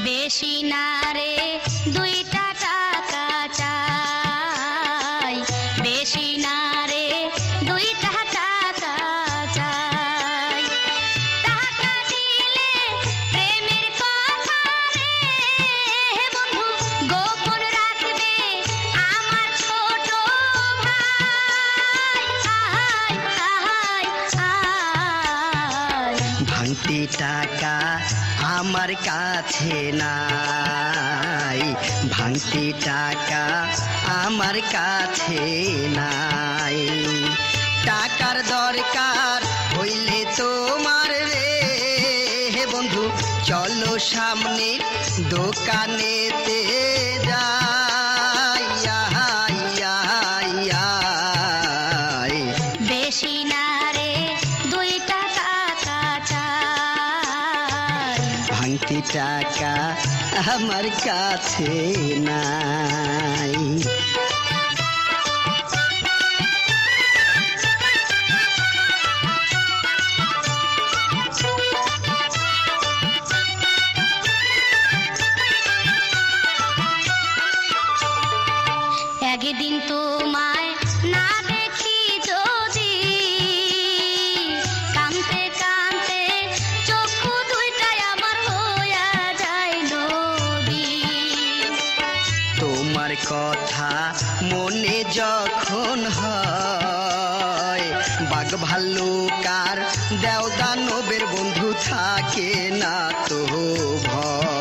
বেশি না রে দুইটা টাকা চাই, বেশি না রে দুইটা টাকা চাই। টাকা দিলে প্রেমের কথা রে বন্ধু গোপন রাখবে আমার ছোট ভাই। ভাঙতি টাকা আমার কাছে নাই, ভাঙতি টাকা আমার কাছে নাই। টাকার দরকার হইলে তোমার রে বন্ধু চলো সামনে দোকানেতে যাই। বেশি না রে দুইটা টাকা চাই, ভাঙতি টাকা আমার কাছে নাই। একদিন তোমায় না দেখি যদি কাঁদতে কাঁদতে চক্ষু দুইটাই আমার হইয়া যায় নদী। তোমার কথা মনে যখন হয়, বাঘ ভাল্লুক আর দেও দানবের বন্ধু থাকে না তো ভয়।